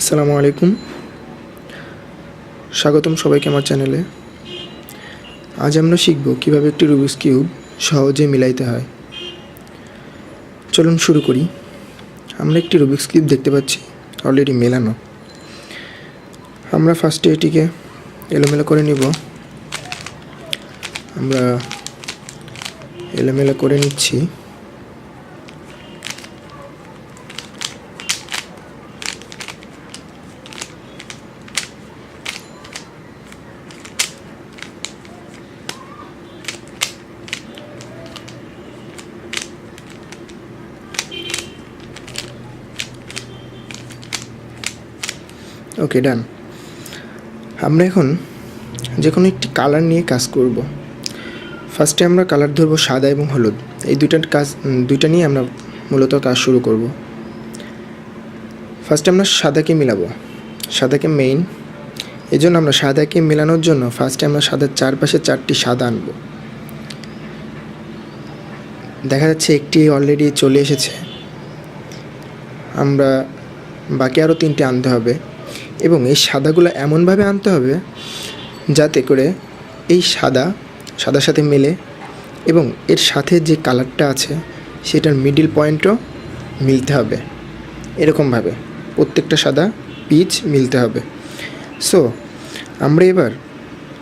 আসসালামু আলাইকুম, স্বাগতম সবাইকে আমার চ্যানেলে। আজ আমরা শিখব কিভাবে একটি রুবিক্স কিউব সহজে মিলাইতে হয়। চলুন শুরু করি। আমরা একটি রুবিক্স কিউব দেখতে পাচ্ছি অলরেডি মেলানো। আমরা ফার্স্টে এটিকে এলোমেলো করে নিব। আমরা এলোমেলো করে নিচ্ছি। ওকে, ডান। আমরা এখন যে কোনো একটি কালার নিয়ে কাজ করব। ফার্স্টে আমরা কালার ধরবো সাদা এবং হলুদ। এই দুইটা নিয়ে আমরা মূলত কাজ শুরু করব। ফার্স্টে আমরা সাদাকে মিলাবো, সাদাকে মেইন। এই জন্য আমরা সাদাকে মেলানোর জন্য ফার্স্টে আমরা সাদার চারপাশে 4টি সাদা আনব। দেখা যাচ্ছে একটি অলরেডি চলে এসেছে। আমরা বাকি আরও 3টে আনতে হবে এবং এই সাদাগুলো এমনভাবে আনতে হবে যাতে করে এই সাদার সাথে মেলে এবং এর সাথে যে কালারটা আছে সেটার মিডল পয়েন্টও মিলতে হবে। এরকমভাবে প্রত্যেকটা সাদা পিচ মিলতে হবে। সো আমরা এবার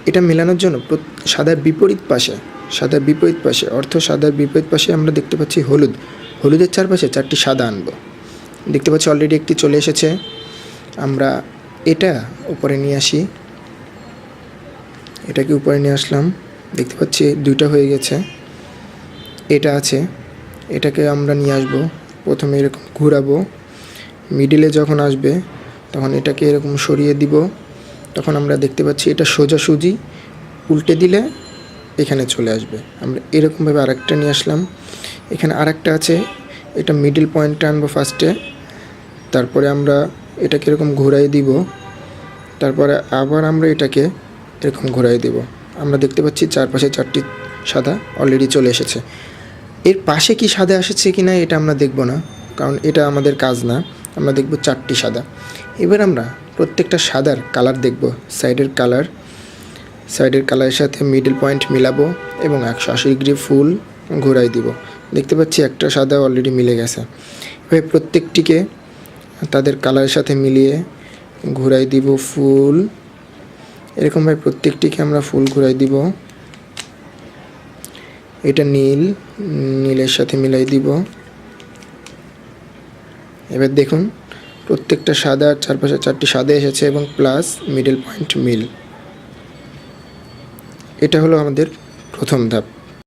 এটা মেলানোর জন্য সাদার বিপরীত পাশে অর্থ সাদার বিপরীত পাশে আমরা দেখতে পাচ্ছি হলুদের চারপাশে 4টি সাদা আনবো। দেখতে পাচ্ছি অলরেডি একটি চলে এসেছে। আমরা এটা উপরে নিয়ে আসি, এটাকে উপরে নিয়ে আসলাম। দেখতে পাচ্ছি 2টা হয়ে গেছে। এটা আছে, এটাকে আমরা নিয়ে আসব। প্রথমে এরকম ঘোরাবো, মিডিলে যখন আসবে তখন এটাকে এরকম সরিয়ে দিব। তখন আমরা দেখতে পাচ্ছি এটা সোজাসুজি উল্টে দিলে এখানে চলে আসবে। আমরা এরকমভাবে আরেকটা নিয়ে আসলাম। এখানে আরেকটা আছে, এটা মিডল পয়েন্টটা আনবো ফার্স্টে। তারপরে আমরা এটাকে এরকম ঘোরাই দিব। তারপরে আবার আমরা এটাকে এরকম ঘোরাই দিব। আমরা দেখতে পাচ্ছি চারপাশে 4টি সাদা অলরেডি চলে এসেছে। এর পাশে কি সাদা এসেছে কি না এটা আমরা দেখব না, কারণ এটা আমাদের কাজ না। আমরা দেখব 4টি সাদা। এবার আমরা প্রত্যেকটা সাদার কালার দেখব। সাইডের কালারের সাথে মিডল পয়েন্ট মিলাবো এবং 180 ডিগ্রি ফুল ঘোরাই দিব। দেখতে পাচ্ছি একটা সাদা অলরেডি মিলে গেছে। এভাবে প্রত্যেকটিকে তাদের কালারের সাথে মিলিয়ে ঘোরাই দিব ফুল। এরকমভাবে প্রত্যেকটিকে আমরা ফুল ঘোরাই দিব। এটা নীলের সাথে মিলাই দিব। এবার দেখুন প্রত্যেকটা সাদা চারপাশে 4টি সাদা এসেছে এবং প্লাস মিডল পয়েন্ট মিল। এটা হলো আমাদের প্রথম ধাপ।